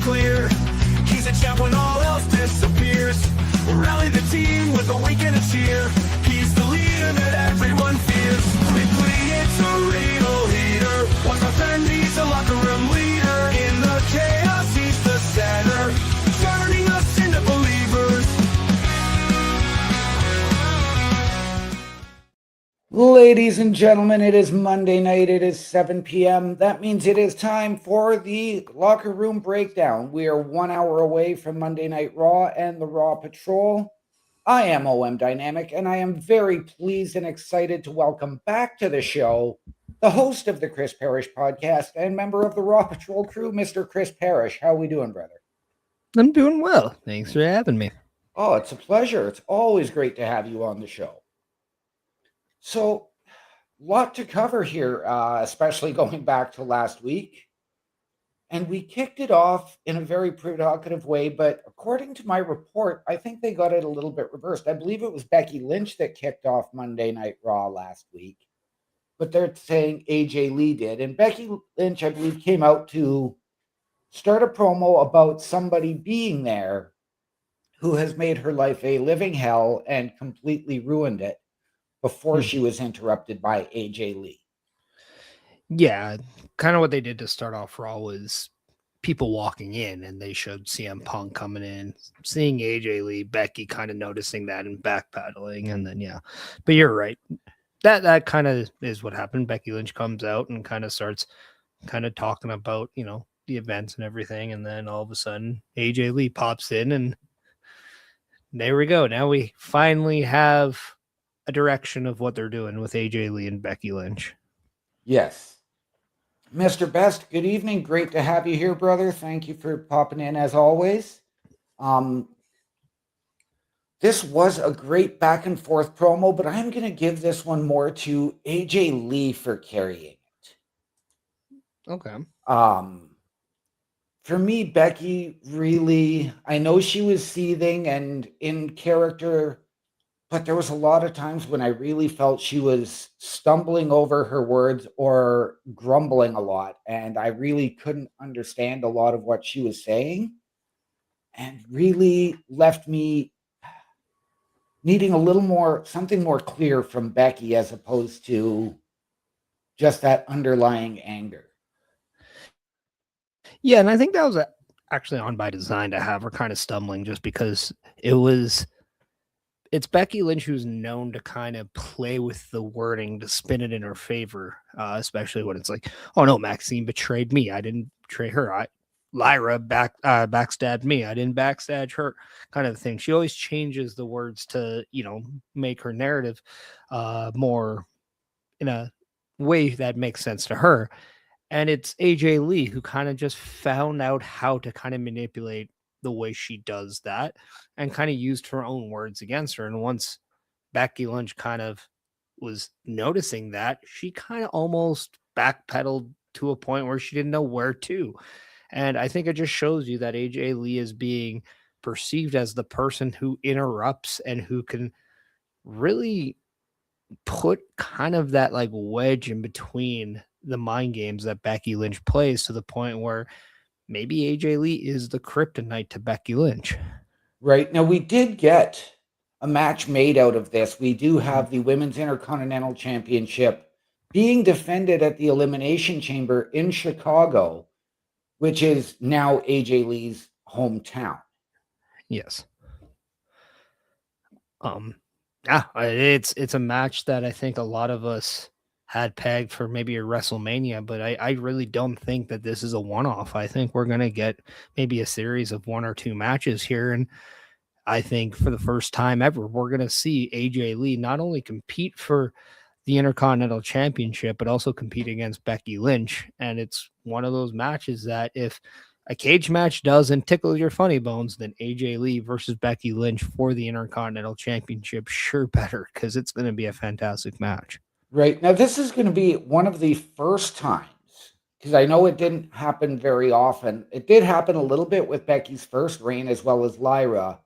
clear. He's a champ when all else disappears. Rally the team with a wink and a cheer. He's the leader that everyone fears. Quickly, it's a real heater. Once a friend, he's a locker room leader. In the chaos, he's the center, turning us into believers. Ladies and gentlemen, it is Monday night. It is 7 p.m. That means it is time for the Locker Room Breakdown. We are 1 hour away from Monday Night Raw and the Raw Patrol. I am OM Dynamic, and I am very pleased and excited to welcome back to the show the host of the Chris Parrish podcast and member of the Raw Patrol crew, Mr. Chris Parrish. How are we doing, brother? I'm doing well. Thanks for having me. Oh, it's a pleasure. It's always great to have you on the show. So, lot to cover here, especially going back to last week. And we kicked it off in a very provocative way, but according to my report, I think they got it a little bit reversed. I believe it was Becky Lynch that kicked off Monday Night Raw last week, but they're saying AJ Lee did. And Becky Lynch, I believe, came out to start a promo about somebody being there who has made her life a living hell and completely ruined it before she was interrupted by AJ Lee. Yeah, kind of what they did to start off Raw was people walking in, and they showed CM Punk coming in, seeing AJ Lee, Becky kind of noticing that and backpedaling, and then yeah. But you're right. That kind of is what happened. Becky Lynch comes out and kind of starts kind of talking about, you know, the events and everything, and then all of a sudden AJ Lee pops in, and there we go. Now we finally have a direction of what they're doing with AJ Lee and Becky Lynch. Yes. Mr. Best, good evening. Great to have you here, brother. Thank you for popping in as always. This was a great back and forth promo, but I'm going to give this one more to AJ Lee for carrying it. Okay. For me, Becky really, I know she was seething and in character, but there was a lot of times when I really felt she was stumbling over her words or grumbling a lot, and I really couldn't understand a lot of what she was saying, and really left me needing a little more, something more clear from Becky as opposed to just that underlying anger. Yeah, and I think that was actually on by design to have her kind of stumbling, just because it's Becky Lynch who's known to kind of play with the wording to spin it in her favor, especially when it's like, oh no, Maxine betrayed me. I didn't betray her. Lyra backstabbed me. I didn't backstab her, kind of thing. She always changes the words to, you know, make her narrative more in a way that makes sense to her. And it's AJ Lee who kind of just found out how to kind of manipulate the way she does that and kind of used her own words against her. And once Becky Lynch kind of was noticing that, she kind of almost backpedaled to a point where she didn't know where to. And I think it just shows you that AJ Lee is being perceived as the person who interrupts and who can really put kind of that like wedge in between the mind games that Becky Lynch plays, to the point where maybe AJ Lee is the kryptonite to Becky Lynch. Right. Now, we did get a match made out of this. We do have the Women's Intercontinental Championship being defended at the Elimination Chamber in Chicago, which is now AJ Lee's hometown. Yes. Yeah, it's a match that I think a lot of us had pegged for maybe a WrestleMania, but I really don't think that this is a one-off. I think we're going to get maybe a series of 1 or 2 matches here. And I think for the first time ever, we're going to see AJ Lee not only compete for the Intercontinental Championship, but also compete against Becky Lynch. And it's one of those matches that if a cage match doesn't tickle your funny bones, then AJ Lee versus Becky Lynch for the Intercontinental Championship sure better, because it's going to be a fantastic match. Right. Now, this is going to be one of the first times, because I know it didn't happen very often. It did happen a little bit with Becky's first reign as well as Lyra,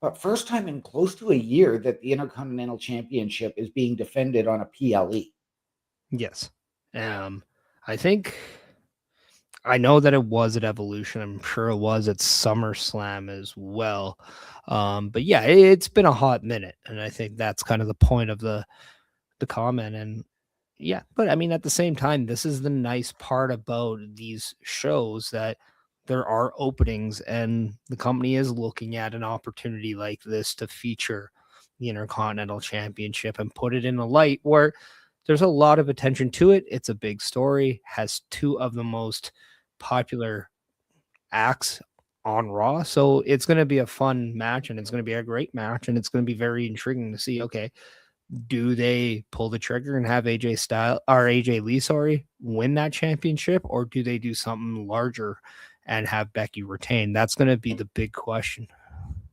but first time in close to a year that the Intercontinental Championship is being defended on a PLE. Yes. I think I know that it was at Evolution. I'm sure it was at SummerSlam as well. But yeah, it's been a hot minute, and I think that's kind of the point of the comment. And yeah, but I mean, at the same time, this is the nice part about these shows, that there are openings, and the company is looking at an opportunity like this to feature the Intercontinental Championship and put it in a light where there's a lot of attention to it. It's a big story, has two of the most popular acts on Raw. So it's going to be a fun match, and it's going to be a great match, and it's going to be very intriguing to see, okay, do they pull the trigger and have AJ Lee, sorry, win that championship, or do they do something larger and have Becky retain? That's going to be the big question.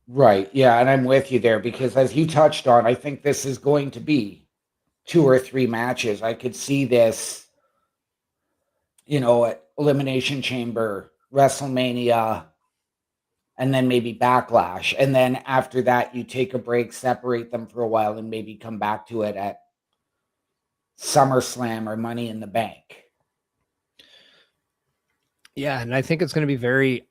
Right. Yeah. And I'm with you there because, as you touched on, I think this is going to be 2 or 3 matches. I could see this, at Elimination Chamber, WrestleMania, and then maybe Backlash. And then after that, you take a break, separate them for a while, and maybe come back to it at SummerSlam or Money in the Bank. Yeah, and I think it's going to be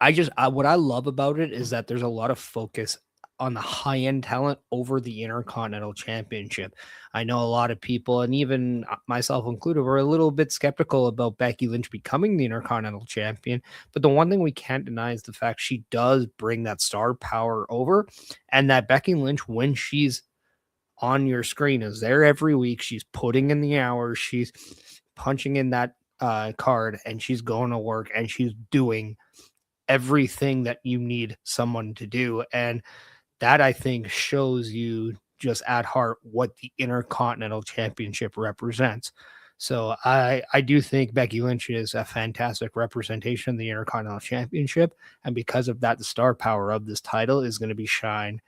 what I love about it is that there's a lot of focus on the high-end talent over the Intercontinental Championship. I know a lot of people, and even myself included, were a little bit skeptical about Becky Lynch becoming the Intercontinental Champion, but the one thing we can't deny is the fact she does bring that star power over, and that Becky Lynch, when she's on your screen, is there every week. She's putting in the hours, she's punching in that card, and she's going to work, and she's doing everything that you need someone to do. And that, I think, shows you just at heart what the Intercontinental Championship represents. So I do think Becky Lynch is a fantastic representation of the Intercontinental Championship. And because of that, the star power of this title is going to be shined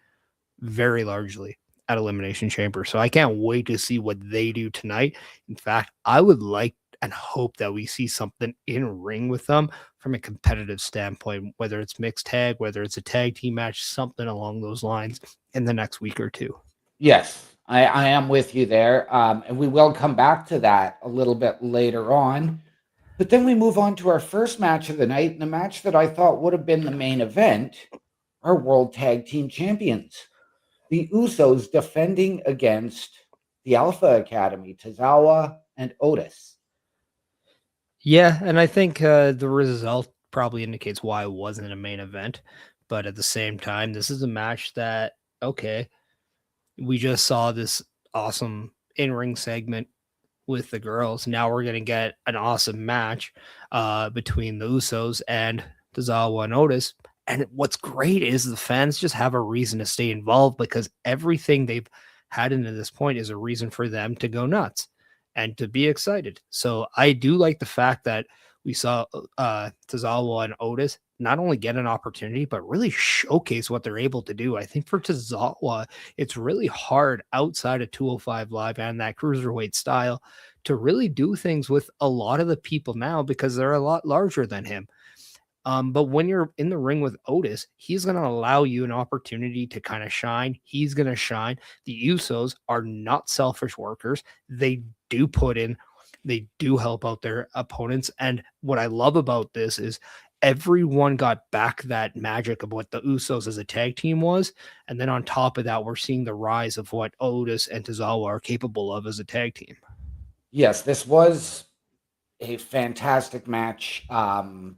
very largely at Elimination Chamber. So I can't wait to see what they do tonight. In fact, I would like and hope that we see something in ring with them from a competitive standpoint, whether it's mixed tag, whether it's a tag team match, something along those lines in the next week or two. Yes, I am with you there. And we will come back to that a little bit later on. But then we move on to our first match of the night, and the match that I thought would have been the main event, our World Tag Team Champions, the Usos, defending against the Alpha Academy, Tozawa and Otis. Yeah, and I think the result probably indicates why it wasn't a main event. But at the same time, this is a match that, okay, we just saw this awesome in-ring segment with the girls. Now we're going to get an awesome match between the Usos and Tozawa and Otis. And what's great is the fans just have a reason to stay involved, because everything they've had into this point is a reason for them to go nuts and to be excited. So I do like the fact that we saw Tozawa and Otis not only get an opportunity, but really showcase what they're able to do. I think for Tozawa, it's really hard outside of 205 Live and that cruiserweight style to really do things with a lot of the people now, because they're a lot larger than him. But when you're in the ring with Otis, he's going to allow you an opportunity to kind of shine. He's going to shine. The Usos are not selfish workers. They do put in, they do help out their opponents. And what I love about this is everyone got back that magic of what the Usos as a tag team was. And then on top of that, we're seeing the rise of what Otis and Tozawa are capable of as a tag team. Yes, this was a fantastic match.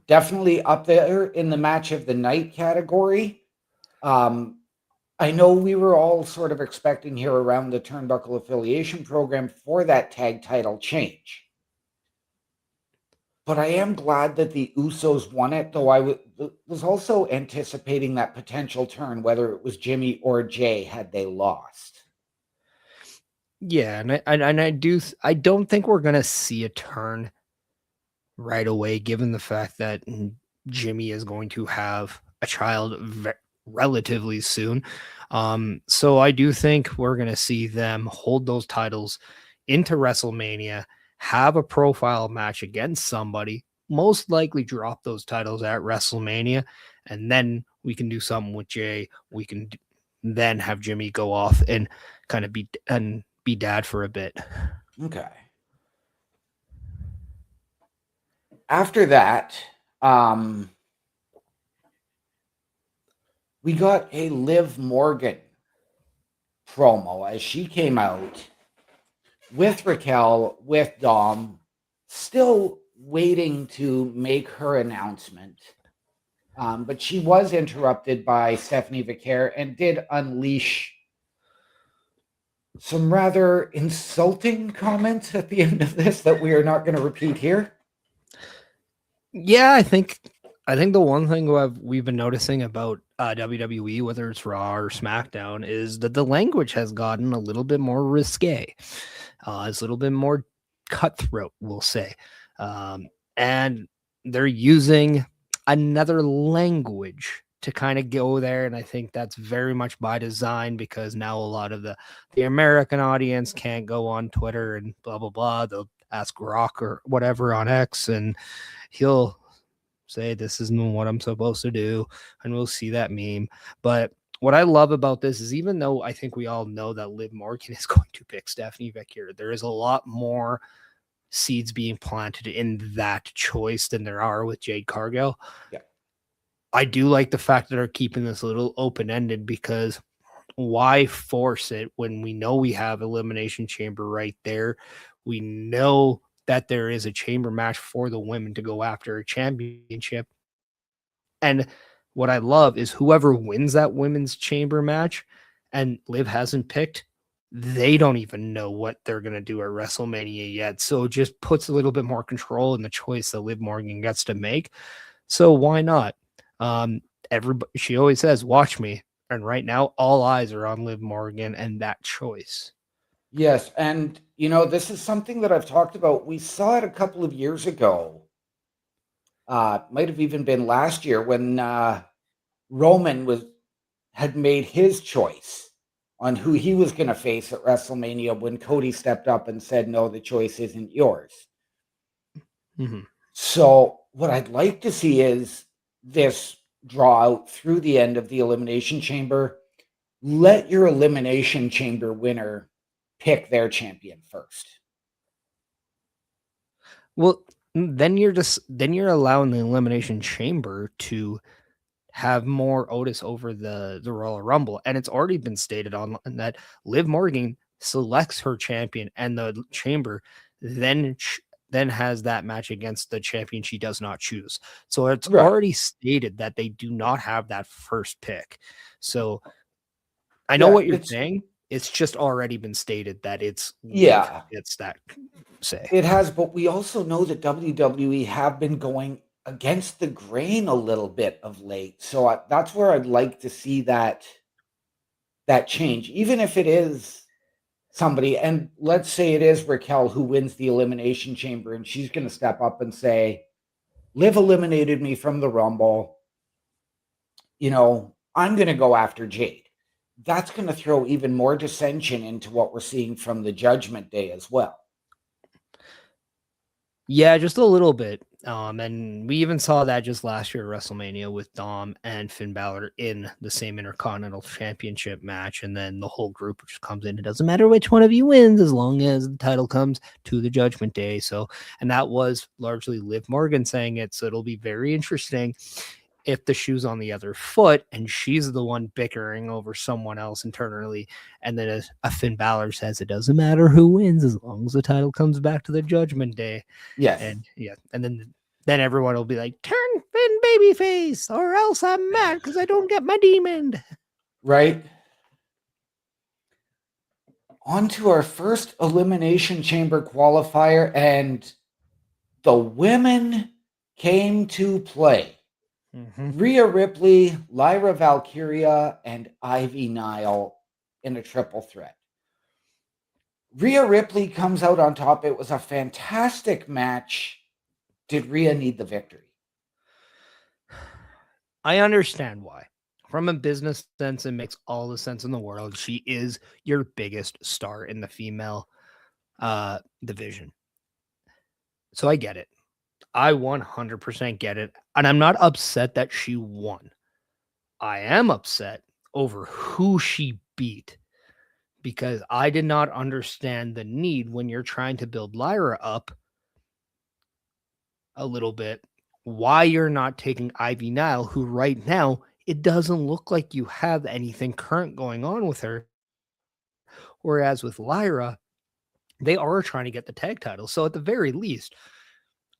Definitely up there in the match of the night category. I know we were all sort of expecting here around the Turnbuckle Affiliation Program for that tag title change. But I am glad that the Usos won it, though I was also anticipating that potential turn, whether it was Jimmy or Jay had they lost. Yeah, and I don't think we're gonna see a turn right away, given the fact that Jimmy is going to have a child relatively soon. So I do think we're going to see them hold those titles into WrestleMania, have a profile match against somebody, most likely drop those titles at WrestleMania, and then we can do something with Jay. We can then have Jimmy go off and kind of be dad for a bit. Okay. After that, we got a Liv Morgan promo as she came out with Raquel, with Dom, still waiting to make her announcement. But she was interrupted by Stephanie Vicaire and did unleash some rather insulting comments at the end of this that we are not going to repeat here. Yeah, I think the one thing we've been noticing about WWE, whether it's Raw or SmackDown, is that the language has gotten a little bit more risque. It's a little bit more cutthroat, we'll say. And they're using another language to kind of go there. And I think that's very much by design, because now a lot of the American audience can't go on Twitter and blah, blah, blah. They'll ask Rock or whatever on X, and he'll say, this isn't what I'm supposed to do. And we'll see that meme. But what I love about this is, even though I think we all know that Liv Morgan is going to pick Stephanie Vicaire, there is a lot more seeds being planted in that choice than there are with Jade Cargill. Yeah. I do like the fact that they're keeping this a little open-ended, because why force it when we know we have Elimination Chamber right there? We know that there is a chamber match for the women to go after a championship. And what I love is whoever wins that women's chamber match, and Liv hasn't picked, they don't even know what they're going to do at WrestleMania yet. So it just puts a little bit more control in the choice that Liv Morgan gets to make. So why not? Everybody, she always says, watch me. And right now, all eyes are on Liv Morgan and that choice. Yes. And, this is something that I've talked about. We saw it a couple of years ago. Might have even been last year when Roman had made his choice on who he was going to face at WrestleMania, when Cody stepped up and said, no, the choice isn't yours. Mm-hmm. So what I'd like to see is this draw out through the end of the Elimination Chamber. Let your Elimination Chamber winner pick their champion first. Well, then you're allowing the Elimination Chamber to have more Otis over the Royal Rumble. And it's already been stated on that Liv Morgan selects her champion, and the chamber then has that match against the champion she does not choose. So it's already stated that they do not have that first pick. So I know what you're saying. It's just already been stated that it's that say. It has, but we also know that WWE have been going against the grain a little bit of late. So that's where I'd like to see that change, even if it is somebody, and let's say it is Raquel who wins the Elimination Chamber, and she's going to step up and say, Liv eliminated me from the Rumble. I'm going to go after Jade. That's going to throw even more dissension into what we're seeing from the Judgment Day as well. Yeah, just a little bit. And we even saw that just last year at WrestleMania with Dom and Finn Balor in the same Intercontinental Championship match. And then the whole group just comes in. It doesn't matter which one of you wins as long as the title comes to the Judgment Day. So, and that was largely Liv Morgan saying it. So it'll be very interesting if the shoe's on the other foot and she's the one bickering over someone else internally. And then a Finn Balor says, it doesn't matter who wins as long as the title comes back to the Judgment Day. Yes. And then everyone will be like, turn Finn babyface, or else I'm mad because I don't get my demon. Right. On to our first Elimination Chamber qualifier, and the women came to play. Mm-hmm. Rhea Ripley, Lyra Valkyria, and Ivy Nile in a triple threat. Rhea Ripley comes out on top. It was a fantastic match. Did Rhea need the victory? I understand why. From a business sense, it makes all the sense in the world. She is your biggest star in the female division. So I get it. I 100% get it. And I'm not upset that she won. I am upset over who she beat, because I did not understand the need when you're trying to build Lyra up a little bit. why you're not taking Ivy Nile, who right now it doesn't look like you have anything current going on with her. Whereas with Lyra, they are trying to get the tag title. So at the very least,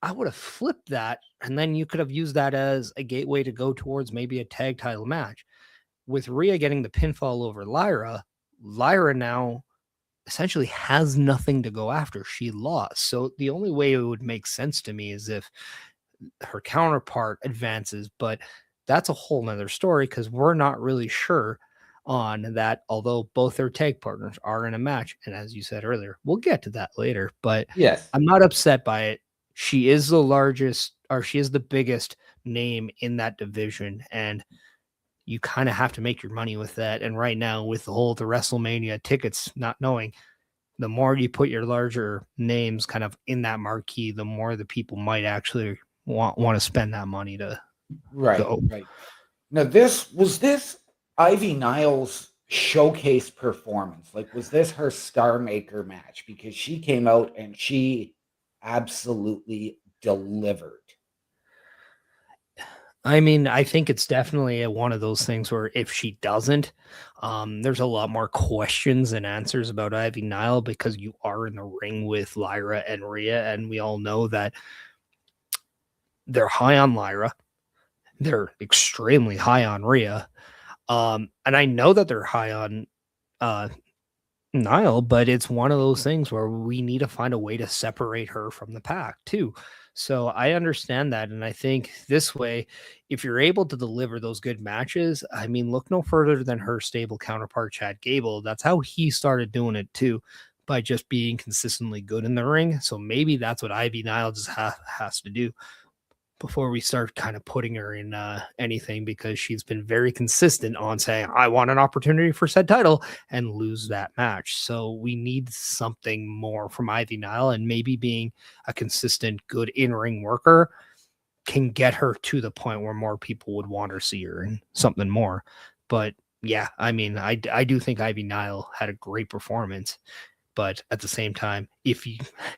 I would have flipped that, and then you could have used that as a gateway to go towards maybe a tag title match. With Rhea getting the pinfall over Lyra, Lyra now essentially has nothing to go after. She lost. So the only way it would make sense to me is if her counterpart advances, but that's a whole nother story because we're not really sure on that, although both their tag partners are in a match. And as you said earlier, we'll get to that later, but Yes. I'm not upset by it. She is the largest, or she is the biggest name in that division, and you kind of have to make your money with that. And right now, with the WrestleMania tickets, not knowing, the more you put your larger names kind of in that marquee, the more the people might actually want to spend that money to go. Right. Now, this Ivy Niles showcase performance? Like, was this her Star Maker match? Because she came out and she absolutely delivered. I mean, I think it's definitely one of those things where if she doesn't, there's a lot more questions than answers about Ivy Nile because you are in the ring with Lyra and Rhea, and we all know that they're high on Lyra. They're extremely high on Rhea. And I know that they're high on Nile, but it's one of those things where we need to find a way to separate her from the pack too. So I understand that. And I think this way, if you're able to deliver those good matches, I mean, look no further than her stable counterpart, Chad Gable. That's how he started doing it too, by just being consistently good in the ring. So maybe that's what Ivy Nile just has to do before we start kind of putting her in anything, because she's been very consistent on saying, I want an opportunity for said title, and lose that match. So we need something more from Ivy Nile, and maybe being a consistent, good in-ring worker can get her to the point where more people would want to see her and something more. But yeah, I mean, I do think Ivy Nile had a great performance, but at the same time,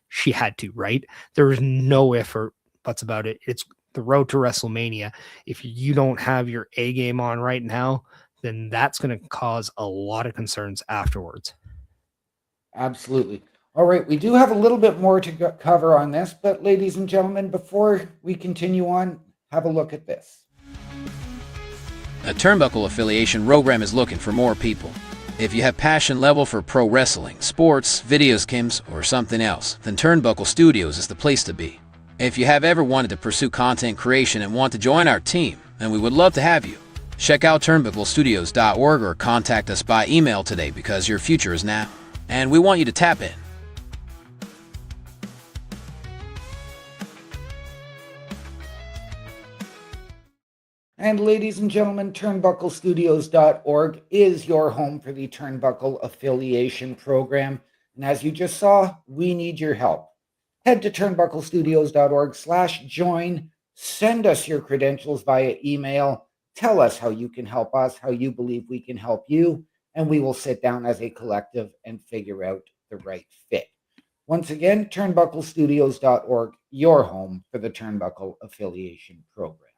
she had to, right? There was no effort buts about it. It's the road to WrestleMania. If you don't have your A game on right now, then that's going to cause a lot of concerns afterwards. Absolutely. All right, we do have a little bit more to cover on this, but ladies and gentlemen, before we continue on, have a look at this. A Turnbuckle affiliation program is looking for more people. If you have passion level for pro wrestling, sports, video games, or something else, then Turnbuckle Studios is the place to be. If you have ever wanted to pursue content creation and want to join our team, then we would love to have you. Check out turnbucklestudios.org or contact us by email today, because your future is now, and we want you to tap in. And ladies and gentlemen, turnbucklestudios.org is your home for the Turnbuckle Affiliation Program. And as you just saw, we need your help. Head to turnbucklestudios.org/join. Send us your credentials via email. Tell us how you can help us, how you believe we can help you, and we will sit down as a collective and figure out the right fit. Once again, turnbucklestudios.org, your home for the Turnbuckle Affiliation Program.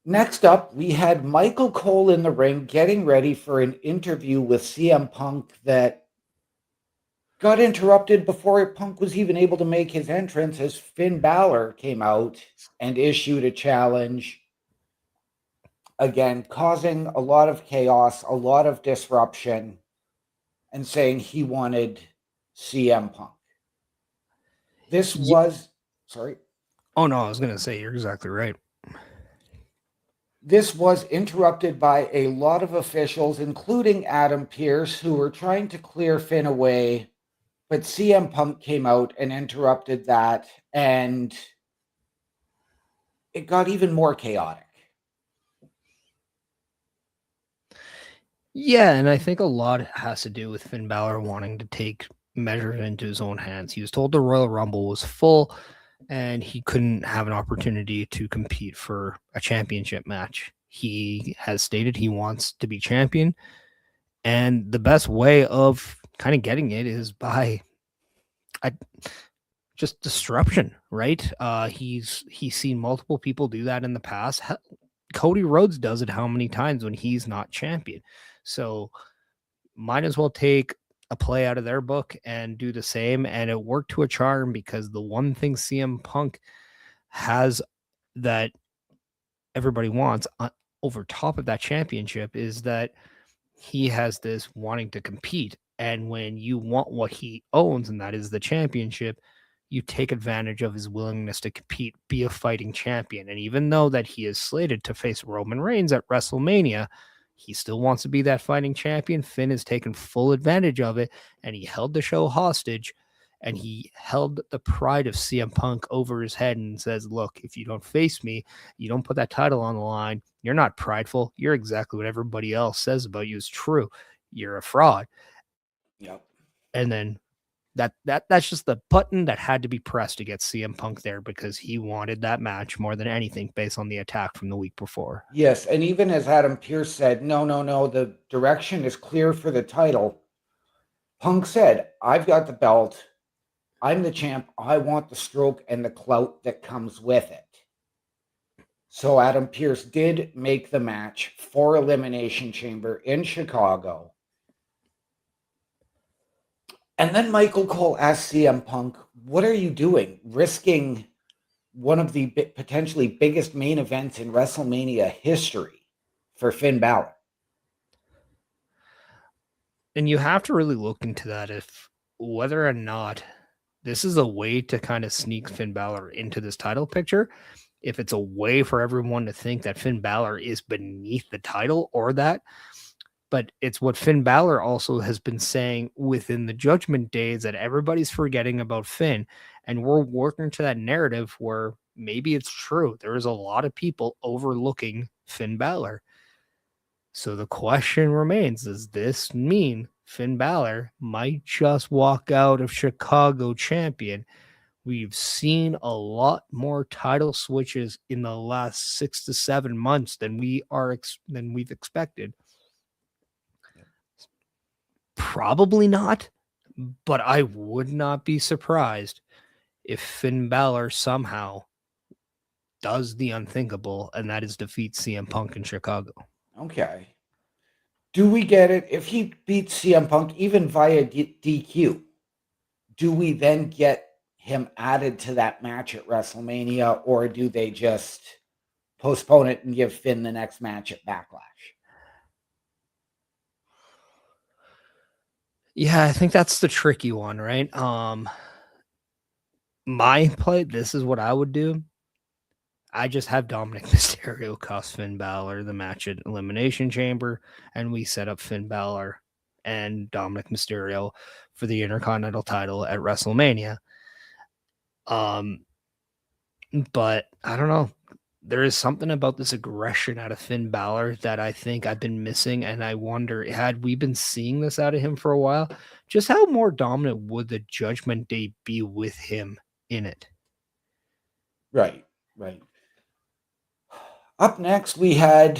Next up, we had Michael Cole in the ring getting ready for an interview with CM Punk that got interrupted before Punk was even able to make his entrance, as Finn Balor came out and issued a challenge, again, causing a lot of chaos, a lot of disruption, and saying he wanted CM Punk. Sorry. Oh, no, I was going to say, you're exactly right. This was interrupted by a lot of officials, including Adam Pearce, who were trying to clear Finn away. But CM Punk came out and interrupted that, and it got even more chaotic. Yeah, and I think a lot has to do with Finn Balor wanting to take measures into his own hands. He was told the Royal Rumble was full, and he couldn't have an opportunity to compete for a championship match. He has stated he wants to be champion, and the best way of kind of getting it is by just disruption, right? He's seen multiple people do that in the past. Cody Rhodes does it how many times when he's not champion? So might as well take a play out of their book and do the same. And it worked to a charm, because the one thing CM Punk has that everybody wants over top of that championship is that he has this wanting to compete. And when you want what he owns, and that is the championship, you take advantage of his willingness to compete, be a fighting champion. And even though that he is slated to face Roman Reigns at WrestleMania, he still wants to be that fighting champion. Finn has taken full advantage of it, and he held the show hostage, and he held the pride of CM Punk over his head and says, look, if you don't face me, you don't put that title on the line, you're not prideful. You're exactly what everybody else says about you is true. You're a fraud. Yep. And then that's just the button that had to be pressed to get CM Punk there, because he wanted that match more than anything based on the attack from the week before. Yes, and even as Adam Pearce said, no, the direction is clear for the title. Punk said, I've got the belt. I'm the champ. I want the stroke and the clout that comes with it. So Adam Pearce did make the match for Elimination Chamber in Chicago. And then Michael Cole asked CM Punk, what are you doing? Risking one of the potentially biggest main events in WrestleMania history for Finn Balor. And you have to really look into that, if whether or not this is a way to kind of sneak Finn Balor into this title picture, if it's a way for everyone to think that Finn Balor is beneath the title or that. But it's what Finn Balor also has been saying within the Judgment Days, that everybody's forgetting about Finn. And we're working to that narrative where maybe it's true. There is a lot of people overlooking Finn Balor. So the question remains, does this mean Finn Balor might just walk out of Chicago champion? We've seen a lot more title switches in the last 6 to 7 months than we've expected. Probably not, but I would not be surprised if Finn Balor somehow does the unthinkable, and that is defeat CM Punk in Chicago. Okay. Do we get it? If he beats CM Punk even via DQ, do we then get him added to that match at WrestleMania, or do they just postpone it and give Finn the next match at Backlash? Yeah, I think that's the tricky one, right? My play, this is what I would do. I just have Dominic Mysterio cost Finn Balor the match at Elimination Chamber, and we set up Finn Balor and Dominic Mysterio for the Intercontinental title at WrestleMania. But I don't know. There is something about this aggression out of Finn Balor that I think I've been missing, and I wonder, had we been seeing this out of him for a while, just how more dominant would the Judgment Day be with him in it? Right. Up next, we had,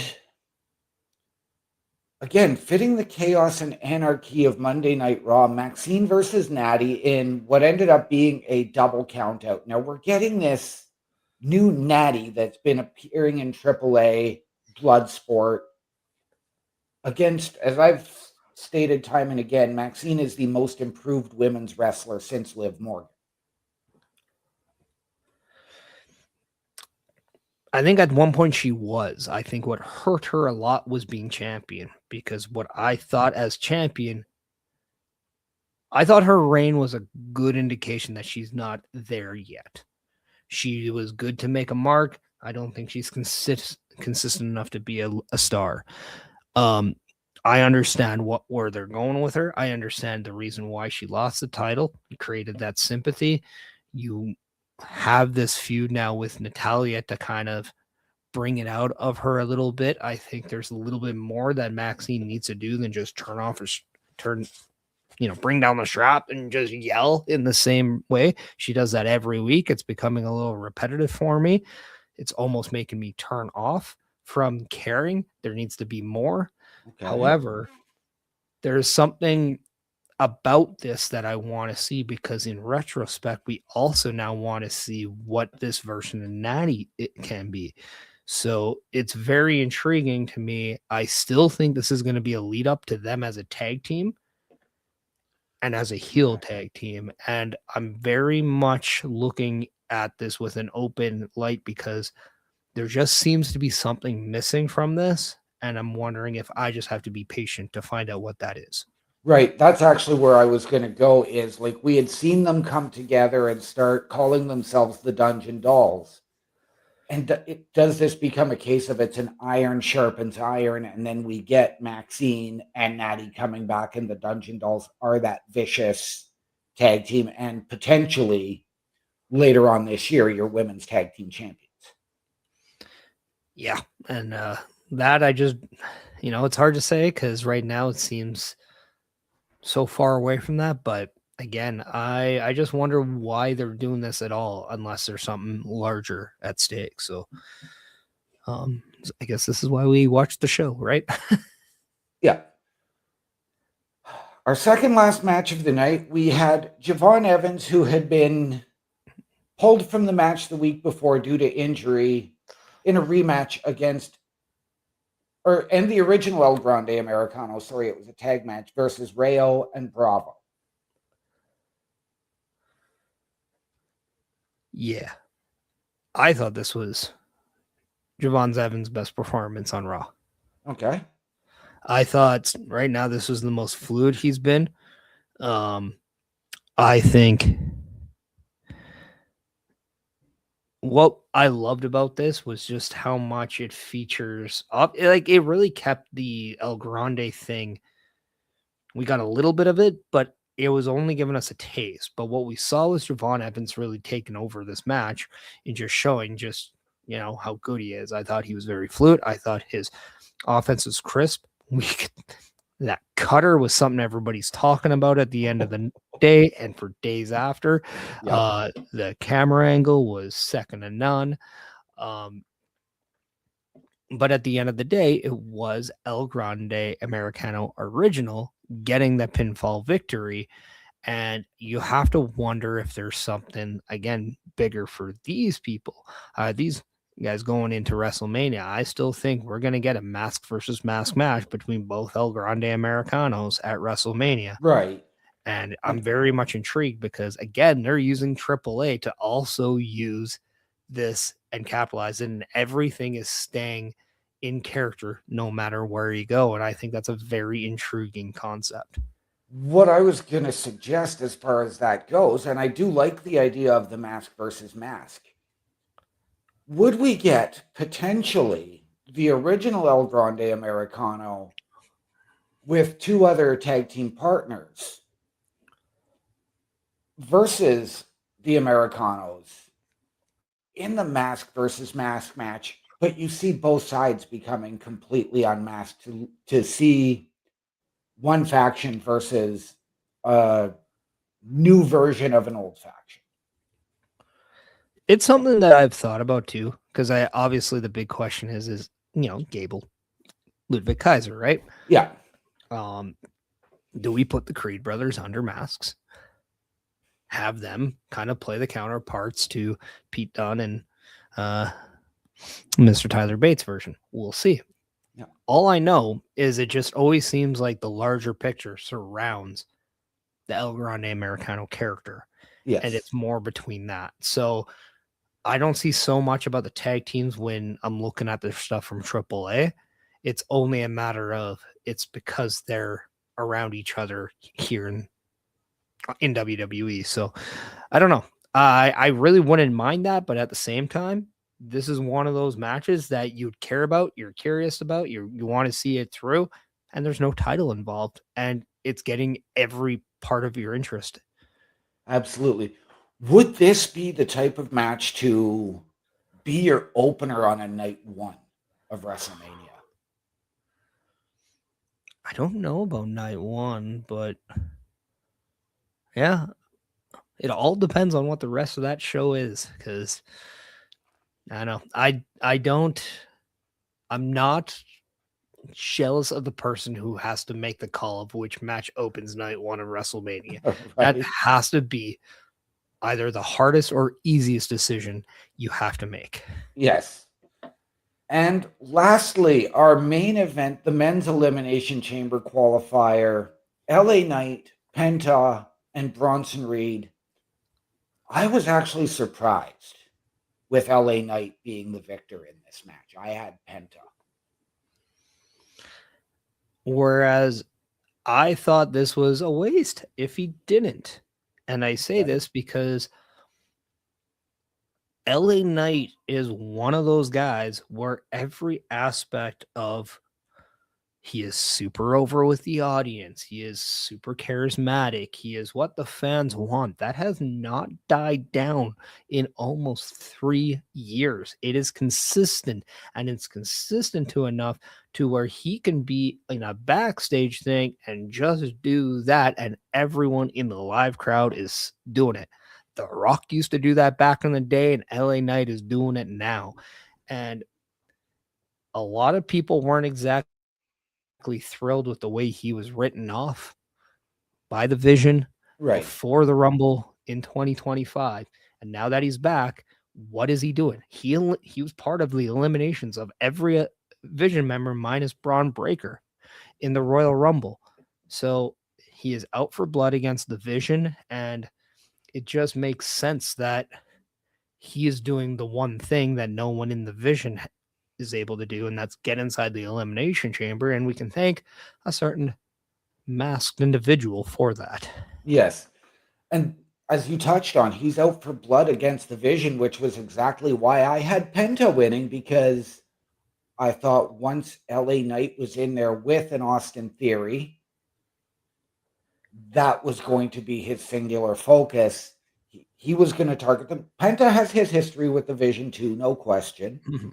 again, fitting the chaos and anarchy of Monday Night Raw, Maxine versus Natty in what ended up being a double countout. Now, we're getting this new Natty that's been appearing in AAA, Bloodsport, against, as I've stated time and again, Maxine is the most improved women's wrestler since Liv Morgan. I think at one point she was. I think what hurt her a lot was being champion, because what I thought as champion, I thought her reign was a good indication that she's not there yet. She was good to make a mark. I don't think she's consistent enough to be a star. I understand where they're going with her. I understand the reason why she lost the title. It created that sympathy. You have this feud now with Natalya to kind of bring it out of her a little bit. I think there's a little bit more that Maxine needs to do than just bring down the strap and just yell in the same way. She does that every week. It's becoming a little repetitive for me. It's almost making me turn off from caring. There needs to be more. Okay. However, there's something about this that I want to see, because in retrospect, we also now want to see what this version of Natty it can be. So it's very intriguing to me. I still think this is going to be a lead up to them as a tag team and as a heel tag team. And I'm very much looking at this with an open light, because there just seems to be something missing from this. And I'm wondering if I just have to be patient to find out what that is. Right. That's actually where I was going to go, is like we had seen them come together and start calling themselves the Dungeon Dolls. And does this become a case of it's an iron sharpens iron, and then we get Maxine and Natty coming back, and the Dungeon Dolls are that vicious tag team, and potentially later on this year, your women's tag team champions. Yeah. And that I just, it's hard to say, because right now it seems so far away from that. But again, I just wonder why they're doing this at all, unless there's something larger at stake. So I guess this is why we watch the show, right? Yeah. Our second last match of the night, we had Javon Evans, who had been pulled from the match the week before due to injury, in a rematch and the original El Grande Americano, sorry, it was a tag match, versus Rayo and Bravo. Yeah. I thought this was Javon Evans' best performance on Raw. Okay. I thought right now this was the most fluid he's been. I think what I loved about this was just how much it features up. Like, it really kept the El Grande thing. We got a little bit of it, but it was only giving us a taste. But what we saw was Javon Evans really taking over this match and just showing how good he is. I thought he was very fluid. I thought his offense was crisp. That cutter was something everybody's talking about at the end of the day and for days after. Yep. The camera angle was second to none. But at the end of the day, it was El Grande Americano original getting the pinfall victory. And you have to wonder if there's something, again, bigger for these people. These guys going into WrestleMania, I still think we're going to get a mask versus mask match between both El Grande Americanos at WrestleMania. Right. And I'm very much intrigued, because, again, they're using AAA to also use this and capitalize it, and everything is staying in character no matter where you go. And I think that's a very intriguing concept. What I was going to suggest as far as that goes, and I do like the idea of the mask versus mask, would we get potentially the original El Grande Americano with two other tag team partners versus the Americanos in the mask versus mask match, but you see both sides becoming completely unmasked to see one faction versus a new version of an old faction? It's something that I've thought about too, because obviously the big question is Gable, Ludwig Kaiser, right? Yeah. Do we put the Creed brothers under masks? Have them kind of play the counterparts to Pete Dunne and Mr. Tyler Bates version? We'll see. Yeah. All I know is it just always seems like the larger picture surrounds the El Grande Americano character. Yes. And it's more between that. So I don't see so much about the tag teams when I'm looking at the stuff from AAA. It's only a matter of it's because they're around each other here in WWE. So I don't know. I really wouldn't mind that, but at the same time, this is one of those matches that you'd care about, you're curious about, you want to see it through, and there's no title involved, and it's getting every part of your interest. Absolutely. Would this be the type of match to be your opener on a night one of WrestleMania? I don't know about night one, but yeah, it all depends on what the rest of that show is, because I don't know. I'm not jealous of the person who has to make the call of which match opens night one of WrestleMania. That Right? has to be either the hardest or easiest decision you have to make. Yes. And lastly, our main event, the men's elimination chamber qualifier, LA Knight, Penta, and Bronson Reed. I was actually surprised with LA Knight being the victor in this match. I had Penta. Whereas I thought this was a waste if he didn't. And I say Okay. this because LA Knight is one of those guys where every aspect of he is super over with the audience. He is super charismatic. He is what the fans want. That has not died down in almost 3 years. It is consistent, and it's consistent to enough to where he can be in a backstage thing and just do that, and everyone in the live crowd is doing it. The Rock used to do that back in the day, and LA Knight is doing it now. And a lot of people weren't exactly thrilled with the way he was written off by the Vision Right. before the Rumble in 2025. And now that he's back, what is he doing? He was part of the eliminations of every Vision member minus Braun Breaker in the Royal Rumble. So he is out for blood against the Vision, and it just makes sense that he is doing the one thing that no one in the Vision is able to do, and that's get inside the elimination chamber. And we can thank a certain masked individual for that. Yes. And as you touched on, he's out for blood against the Vision, which was exactly why I had Penta winning, because I thought once LA Knight was in there with an Austin Theory, that was going to be his singular focus. He was going to target them. Penta has his history with the Vision too, no question. Mm-hmm.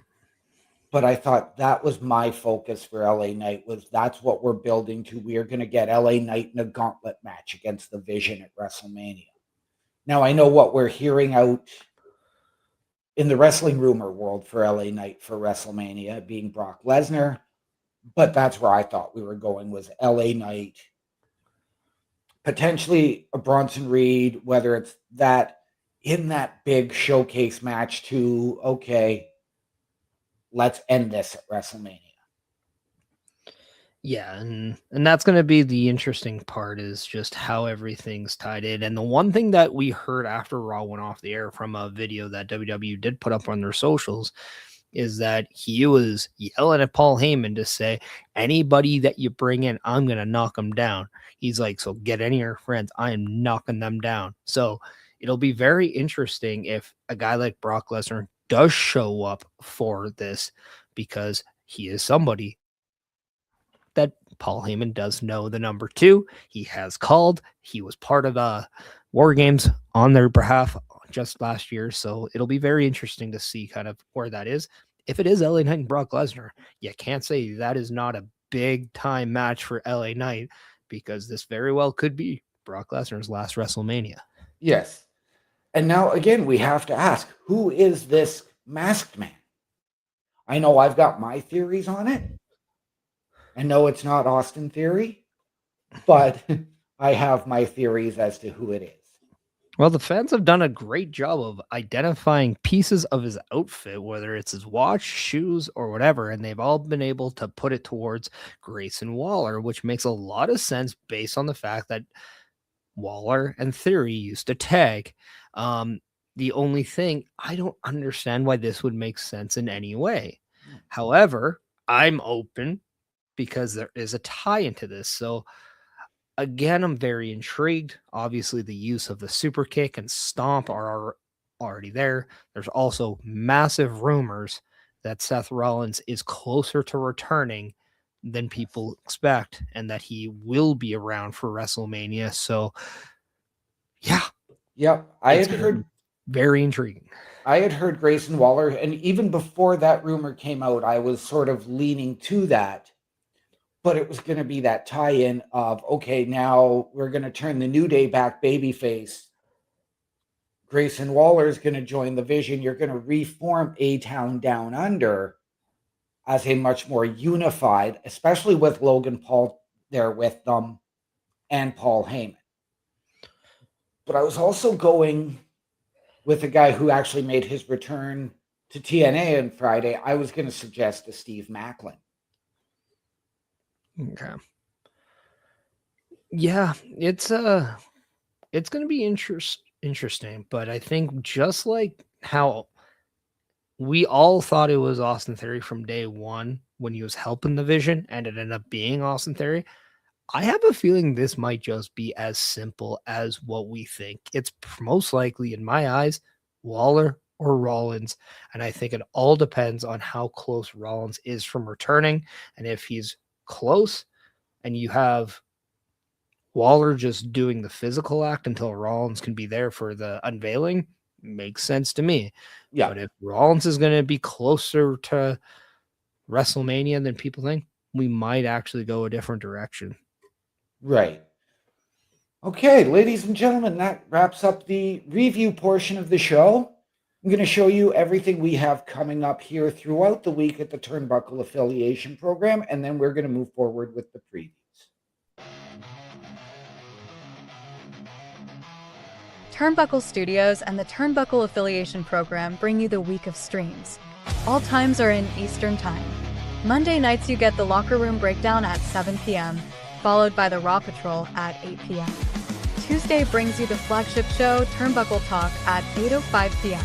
But I thought that was my focus for LA Knight, was that's what we're building to. We are going to get LA Knight in a gauntlet match against the Vision at WrestleMania. Now, I know what we're hearing out in the wrestling rumor world for LA Knight for WrestleMania being Brock Lesnar, but that's where I thought we were going, was LA Knight, potentially a Bronson Reed, whether it's that in that big showcase match to, okay, let's end this at WrestleMania. Yeah, and that's going to be the interesting part, is just how everything's tied in. And the one thing that we heard after Raw went off the air from a video that WWE did put up on their socials is that he was yelling at Paul Heyman to say, anybody that you bring in, I'm going to knock them down. He's like, so get any of your friends, I am knocking them down. So it'll be very interesting if a guy like Brock Lesnar does show up for this, because he is somebody that Paul Heyman does know the number 2. He has called. He was part of War Games on their behalf just last year. So it'll be very interesting to see kind of where that is. If it is LA Knight and Brock Lesnar, you can't say that is not a big time match for LA Knight, because this very well could be Brock Lesnar's last WrestleMania. Yes. And now, again, we have to ask, who is this masked man? I know I've got my theories on it. I know it's not Austin Theory, but I have my theories as to who it is. Well, the fans have done a great job of identifying pieces of his outfit, whether it's his watch, shoes, or whatever, and they've all been able to put it towards Grayson Waller, which makes a lot of sense based on the fact that Waller and Theory used to tag. The only thing, I don't understand why this would make sense in any way. However, I'm open because there is a tie into this. So again, I'm very intrigued. Obviously, the use of the super kick and stomp are already there. There's also massive rumors that Seth Rollins is closer to returning than people expect, and that he will be around for WrestleMania. So yeah. Yep. I had heard very intriguing. I had heard Grayson Waller, and even before that rumor came out, I was sort of leaning to that. But it was going to be that tie-in of, okay, now we're going to turn the New Day back babyface. Grayson Waller is going to join the Vision. You're going to reform A-Town Down Under. as a much more unified, especially with Logan Paul there with them and Paul Heyman. But I was also going with a guy who actually made his return to TNA on Friday. I was going to suggest a Steve Macklin. Okay. Yeah, it's going to be interesting, but I think just like how we all thought it was Austin Theory from day one when he was helping the Vision, and it ended up being Austin Theory. I have a feeling this might just be as simple as what we think. It's most likely, in my eyes, Waller or Rollins. And I think it all depends on how close Rollins is from returning. And if he's close and you have Waller just doing the physical act until Rollins can be there for the unveiling, makes sense to me. Yeah. But if Rollins is going to be closer to WrestleMania than people think, we might actually go a different direction. Right. Okay, ladies and gentlemen, that wraps up the review portion of the show. I'm going to show you everything we have coming up here throughout the week at the Turnbuckle Affiliation Program, and then we're going to move forward with the previews. Turnbuckle Studios and the Turnbuckle Affiliation Program bring you the week of streams. All times are in Eastern Time. Monday nights you get the Locker Room Breakdown at 7 p.m., followed by the Raw Patrol at 8 p.m. Tuesday brings you the flagship show, Turnbuckle Talk, at 8:05 p.m.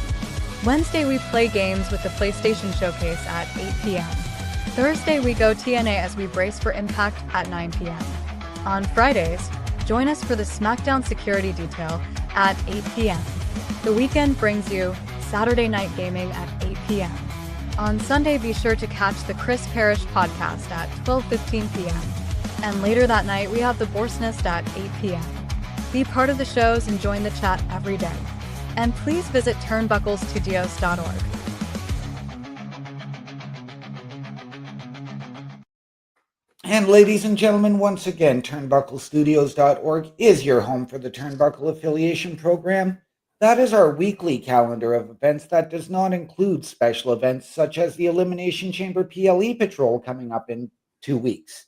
Wednesday we play games with the PlayStation Showcase at 8 p.m. Thursday we go TNA as we brace for Impact at 9 p.m. On Fridays, join us for the SmackDown Security Detail at 8 p.m. The weekend brings you Saturday Night Gaming at 8 p.m. On Sunday, be sure to catch the Chris Parrish podcast at 12:15 p.m. And later that night, we have the Boar's Nest at 8 p.m. Be part of the shows and join the chat every day. And please visit turnbucklestudios.org. And ladies and gentlemen, once again, turnbucklestudios.org is your home for the Turnbuckle Affiliation Program. That is our weekly calendar of events that does not include special events such as the Elimination Chamber PLE Patrol coming up in 2 weeks.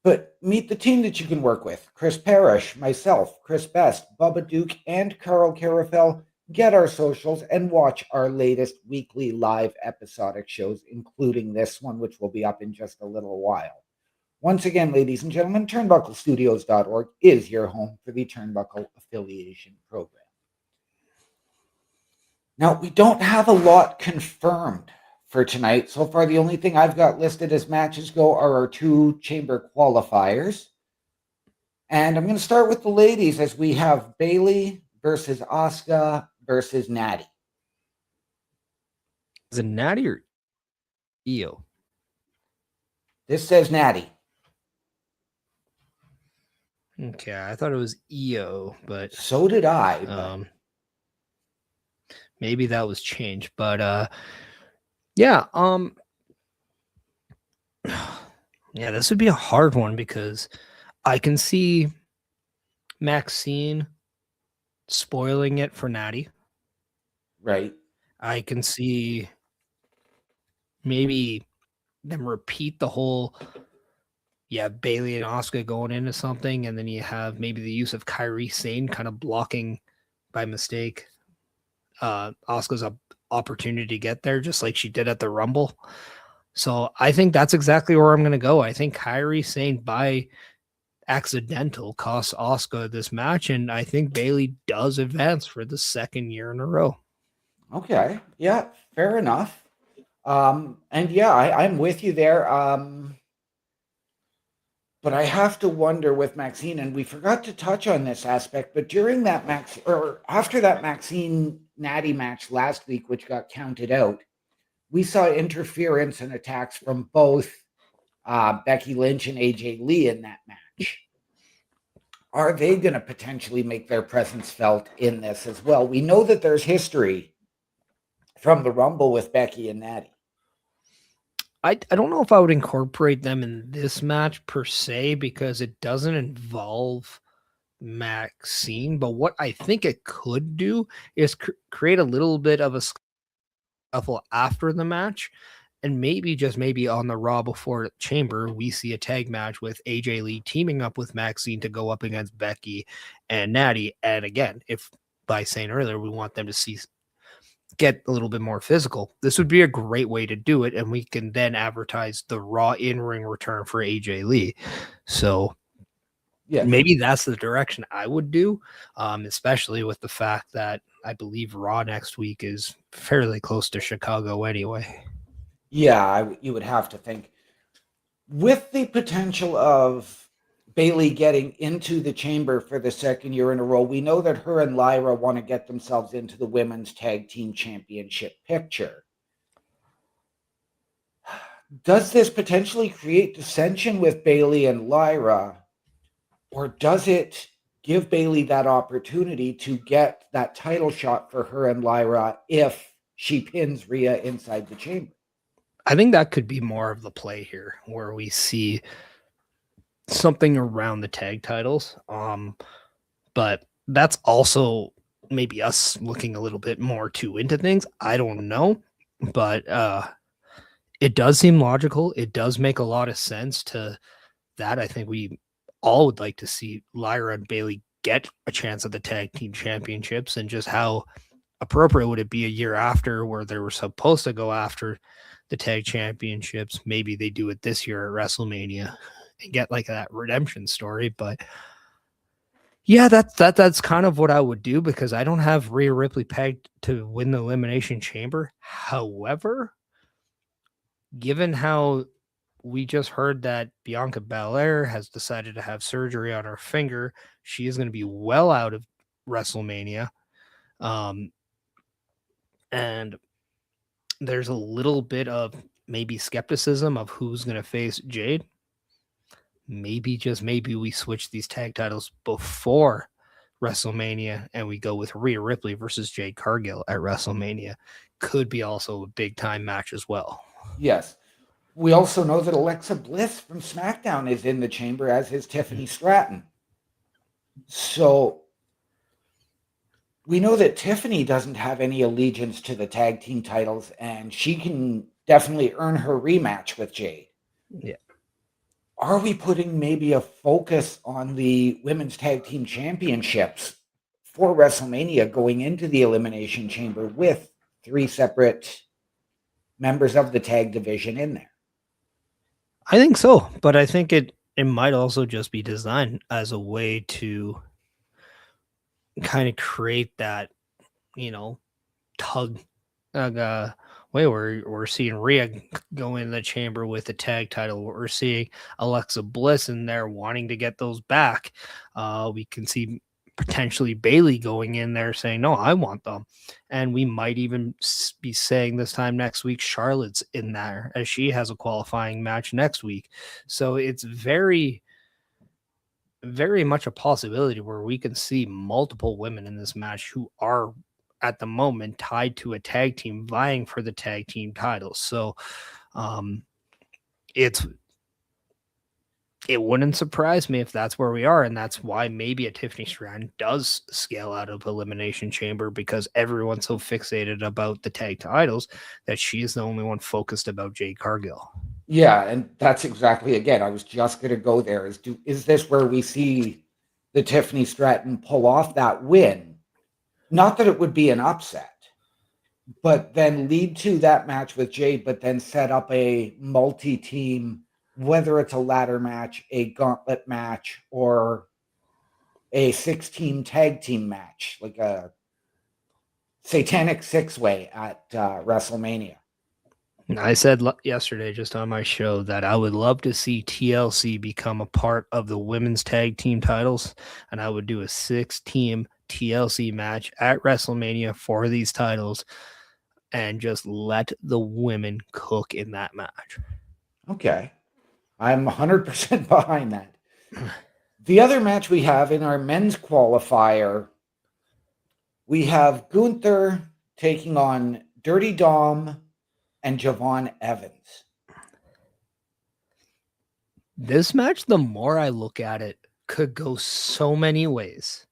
But meet the team that you can work with. Chris Parrish, myself, Chris Best, Bubba Duke, and Carl Carafel. Get our socials and watch our latest weekly live episodic shows, including this one, which will be up in just a little while. Once again, ladies and gentlemen, turnbucklestudios.org is your home for the Turnbuckle Affiliation Program. Now, we don't have a lot confirmed for tonight. So far, the only thing I've got listed as matches go are our 2 chamber qualifiers. And I'm going to start with the ladies as we have Bayley versus Asuka versus Natty. Is it Natty or Io? This says Natty. Okay, I thought it was Io, but So did I. maybe that was changed. But yeah, yeah, this would be a hard one because I can see Maxine spoiling it for Natty. Right. I can see maybe them repeat the whole, Bayley and Asuka going into something, and then you have maybe the use of Kairi Sane kind of blocking by mistake Asuka's opportunity to get there, just like she did at the Rumble. So I think that's exactly where I'm going to go. I think Kairi Sane by accidental costs Asuka this match, and I think Bayley does advance for the second year in a row. Okay. Yeah, fair enough. And yeah, I'm with you there. But I have to wonder with Maxine, and we forgot to touch on this aspect, but during that after that Maxine Natty match last week, which got counted out, we saw interference and attacks from both Becky Lynch and AJ Lee in that match. Are they going to potentially make their presence felt in this as well? We know that there's history from the Rumble with Becky and Natty. I don't know if I would incorporate them in this match per se because it doesn't involve Maxine. But what I think it could do is create a little bit of a scuffle after the match. And maybe, just maybe, on the Raw before Chamber, we see a tag match with AJ Lee teaming up with Maxine to go up against Becky and Natty. And again, if by saying earlier we want them to get a little bit more physical, this would be a great way to do it. And we can then advertise the Raw in-ring return for AJ Lee. So Yeah. maybe that's the direction I would do, especially with the fact that I believe Raw next week is fairly close to Chicago anyway. Yeah, you would have to think. With the potential of Bailey getting into the Chamber for the second year in a row, we know that her and Lyra want to get themselves into the Women's Tag Team Championship picture. Does this potentially create dissension with Bailey and Lyra? Or does it give Bailey that opportunity to get that title shot for her and Lyra if she pins Rhea inside the Chamber? I think that could be more of the play here, where we see something around the tag titles. But that's also maybe us looking a little bit more too into things. I don't know. But it does seem logical. It does make a lot of sense to that. I think we all would like to see Lyra and Bailey get a chance at the tag team championships, and just how appropriate would it be a year after, where they were supposed to go after the tag championships. Maybe they do it this year at WrestleMania and get like that redemption story. But yeah, that's kind of what I would do, because I don't have Rhea Ripley pegged to win the Elimination Chamber. However, given how we just heard that Bianca Belair has decided to have surgery on her finger, she is going to be well out of WrestleMania. And there's a little bit of maybe skepticism of who's going to face Jade. Maybe, just maybe, we switch these tag titles before WrestleMania and we go with Rhea Ripley versus Jade Cargill at WrestleMania. Could be also a big time match as well. Yes. We also know that Alexa Bliss from SmackDown is in the Chamber, as is Tiffany Stratton. So we know that Tiffany doesn't have any allegiance to the tag team titles, and she can definitely earn her rematch with Jade. Yeah. Are we putting maybe a focus on the Women's Tag Team Championships for WrestleMania going into the Elimination Chamber with 3 separate members of the tag division in there? I think so, but I think it might also just be designed as a way to kind of create that, tug way where we're seeing Rhea go in the Chamber with the tag title. We're seeing Alexa Bliss in there wanting to get those back. We can see potentially Bailey going in there saying, no, I want them. And we might even be saying this time next week, Charlotte's in there, as she has a qualifying match next week. So it's very, very much a possibility where we can see multiple women in this match who are at the moment tied to a tag team vying for the tag team titles. So it wouldn't surprise me if that's where we are. And that's why maybe a Tiffany Stratton does scale out of Elimination Chamber, because everyone's so fixated about the tag titles that she is the only one focused about Jade Cargill. Yeah, and that's exactly, again, I was just going to go there. Is this where we see the Tiffany Stratton pull off that win? Not that it would be an upset, but then lead to that match with Jade, but then set up a multi-team, whether it's a ladder match, a gauntlet match, or a 6-team tag team match, like a satanic 6-way at WrestleMania. I said yesterday, just on my show, that I would love to see TLC become a part of the women's tag team titles, and I would do a 6-team TLC match at WrestleMania for these titles and just let the women cook in that match. Okay. I'm 100% behind that. The other match we have in our men's qualifier, we have Gunther taking on Dirty Dom and Javon Evans. This match, the more I look at it, could go so many ways.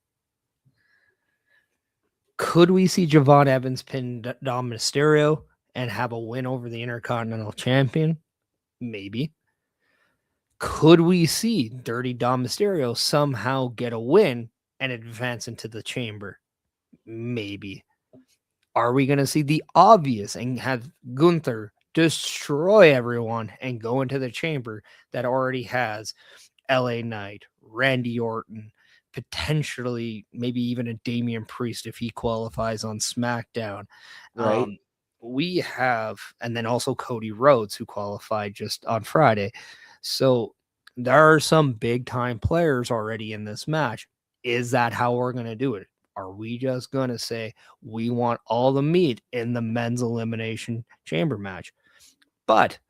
Could we see Javon Evans pin Dom Mysterio and have a win over the Intercontinental Champion? Maybe. Could we see Dirty Dom Mysterio somehow get a win and advance into the chamber? Maybe. Are we going to see the obvious and have Gunther destroy everyone and go into the chamber that already has LA Knight, Randy Orton, potentially maybe even a Damian Priest if he qualifies on SmackDown? Right. We have, and then also Cody Rhodes, who qualified just on Friday. So there are some big time players already in this match. Is that how we're going to do it? Are we just going to say we want all the meat in the men's elimination chamber match? But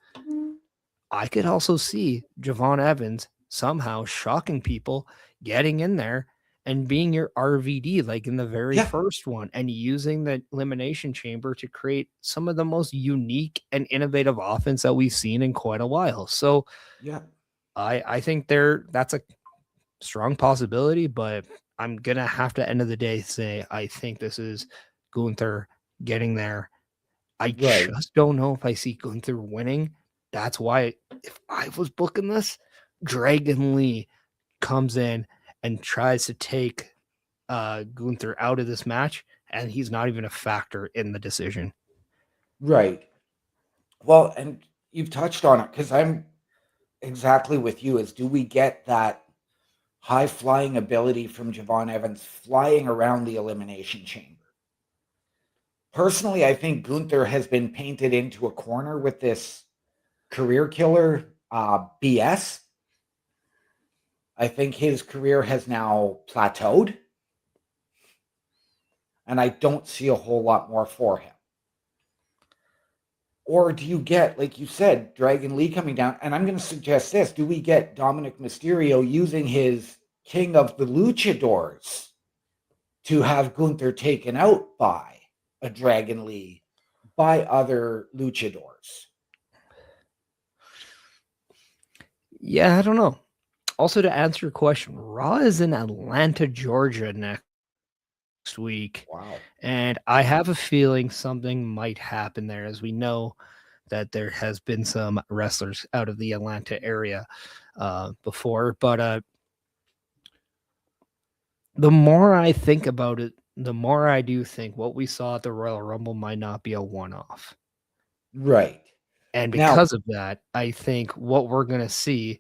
I could also see Javon Evans somehow shocking people, getting in there and being your RVD like in the very Yeah. first one, and using the elimination chamber to create some of the most unique and innovative offense that we've seen in quite a while. So Yeah. I think that's a strong possibility, but I'm gonna have to end of the day say I think this is Gunther getting there. I Right. just don't know if I see Gunther winning. That's why if I was booking this, Dragon Lee comes in and tries to take Gunther out of this match, and he's not even a factor in the decision. Right. Well, and you've touched on it because I'm exactly with you. Is do we get that high flying ability from Javon Evans flying around the elimination chamber? Personally, I think Gunther has been painted into a corner with this career killer BS. I think his career has now plateaued, and I don't see a whole lot more for him. Or do you get, like you said, Dragon Lee coming down? And I'm going to suggest this. Do we get Dominic Mysterio using his King of the Luchadors to have Gunther taken out by a Dragon Lee, by other luchadors? Yeah, I don't know. Also, to answer your question, Raw is in Atlanta, Georgia next week. Wow. And I have a feeling something might happen there, as we know that there has been some wrestlers out of the Atlanta area before. But the more I think about it, the more I do think what we saw at the Royal Rumble might not be a one-off. Right. And Now, because of that, I think what we're going to see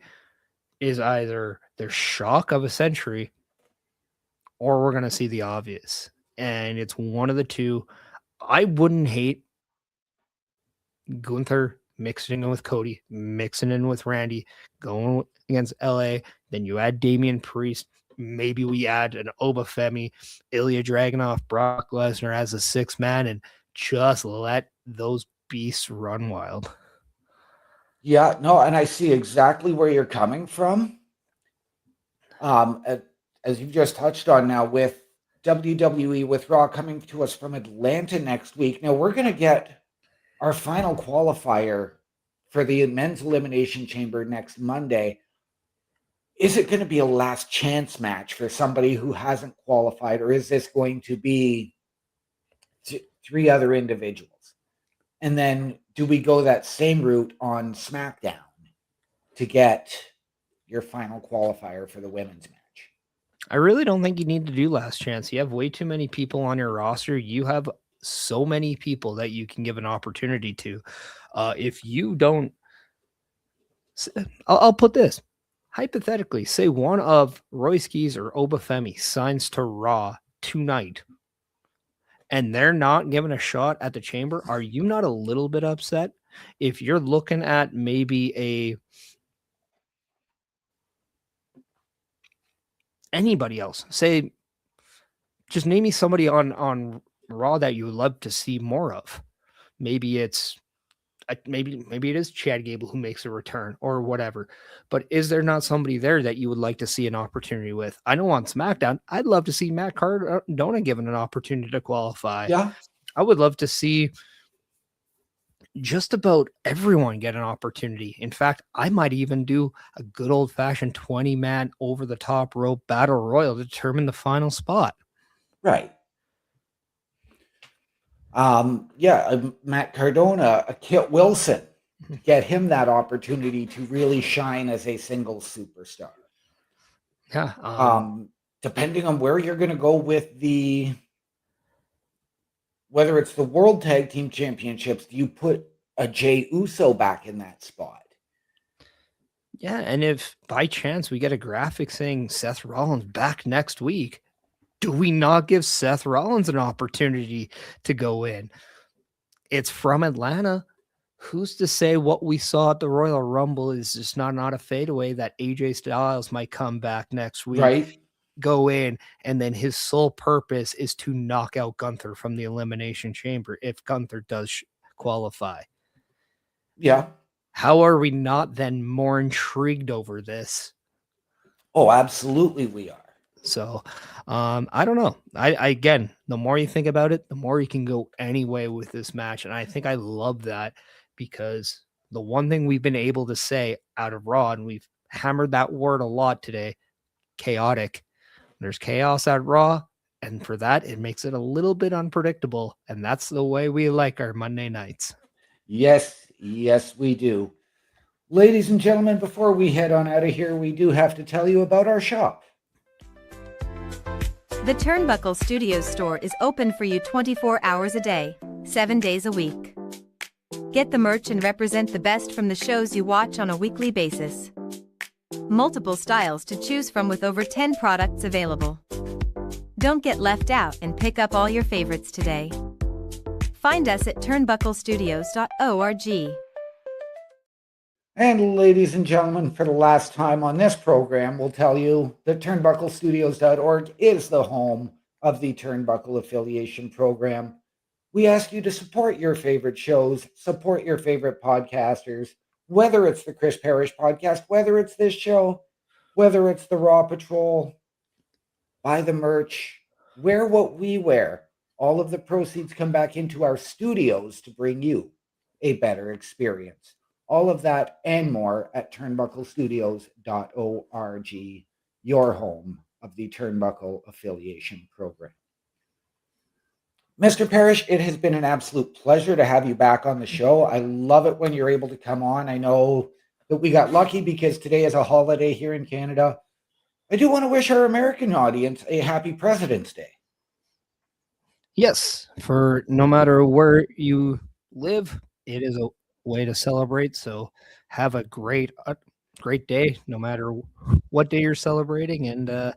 is either their shock of a century or we're going to see the obvious. And it's one of the two. I wouldn't hate Gunther mixing in with Cody, mixing in with Randy, going against LA. Then you add Damian Priest. Maybe we add an Oba Femi, Ilya Dragunov, Brock Lesnar as a 6-man, and just let those beasts run wild. yeah, no, and I see exactly where you're coming from. As you've just touched on now with WWE, with Raw coming to us from Atlanta next week. Now we're going to get our final qualifier for the men's elimination chamber next Monday. Is it going to be a last chance match for somebody who hasn't qualified, or is this going to be three other individuals? And then do we go that same route on SmackDown to get your final qualifier for the women's match? I really don't think you need to do last chance. You have way too many people on your roster. You have so many people that you can give an opportunity to. If you don't, I'll put this. Hypothetically, say one of Royskis or Obafemi signs to Raw tonight and they're not given a shot at the chamber. Are you not a little bit upset? If you're looking at maybe anybody else, say, just name me somebody on Raw that you would love to see more of. Maybe it's maybe it is Chad Gable who makes a return or whatever. But is there not somebody there that you would like to see an opportunity with? I know on SmackDown, I'd love to see Matt Cardona given an opportunity to qualify. Yeah. I would love to see just about everyone get an opportunity. In fact, I might even do a good old-fashioned 20-man over-the-top rope battle royal to determine the final spot. Right. Matt Cardona, Kit Wilson, get him that opportunity to really shine as a single superstar. Yeah. Depending on where you're going to go with whether it's the World Tag Team Championships, do you put a Jey Uso back in that spot? Yeah, and if by chance we get a graphic saying Seth Rollins back next week, do we not give Seth Rollins an opportunity to go in? It's from Atlanta. Who's to say what we saw at the Royal Rumble is just not a fadeaway that AJ Styles might come back next week, Right? go in, and then his sole purpose is to knock out Gunther from the Elimination Chamber if Gunther does qualify. Yeah. How are we not then more intrigued over this? Oh, absolutely we are. So I don't know. I again, the more you think about it, the more you can go any way with this match. And I think I love that because the one thing we've been able to say out of Raw, and we've hammered that word a lot today, chaotic. There's chaos at Raw, and for that, it makes it a little bit unpredictable. And that's the way we like our Monday nights. Yes, we do. Ladies and gentlemen, before we head on out of here, we do have to tell you about our shop. The Turnbuckle Studios store is open for you 24 hours a day, 7 days a week. Get the merch and represent the best from the shows you watch on a weekly basis. Multiple styles to choose from with over 10 products available. Don't get left out and pick up all your favorites today. Find us at turnbucklestudios.org. And ladies and gentlemen, for the last time on this program, we'll tell you that turnbucklestudios.org is the home of the Turnbuckle Affiliation Program. We ask you to support your favorite shows, support your favorite podcasters, whether it's the Chris Parrish podcast, whether it's this show, whether it's the Raw Patrol. Buy the merch, wear what we wear. All of the proceeds come back into our studios to bring you a better experience. All of that and more at turnbucklestudios.org, your home of the Turnbuckle Affiliation Program. Mr. Parrish, it has been an absolute pleasure to have you back on the show. I love it when you're able to come on. I know that we got lucky because today is a holiday here in Canada. I do want to wish our American audience a happy President's Day. Yes, for no matter where you live, it is a way to celebrate. So have a great day, no matter what day you're celebrating. And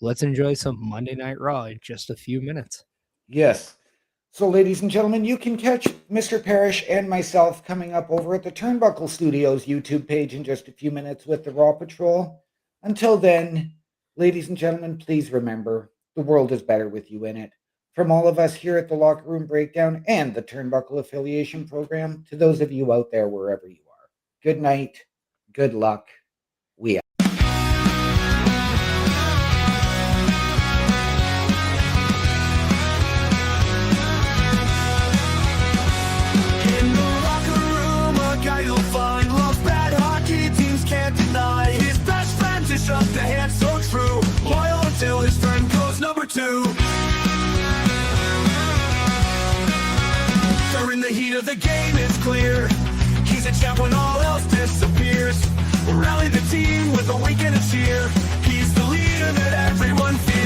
let's enjoy some Monday Night Raw in just a few minutes. Yes. So, ladies and gentlemen, you can catch Mr. Parrish and myself coming up over at the Turnbuckle Studios YouTube page in just a few minutes with the Raw Patrol. Until then, ladies and gentlemen, please remember, the world is better with you in it. From all of us here at the Locker Room Breakdown and the Turnbuckle Affiliation Program, to those of you out there wherever you are, good night, good luck, we out. In the locker room, a guy you'll find loves bad hockey, teams can't deny. His best friend to shove the hand so true, loyal until his friend goes number 2. During the heat of the game, it's clear he's a champ when all else disappears. Rally the team with a wink and a cheer. He's the leader that everyone fears.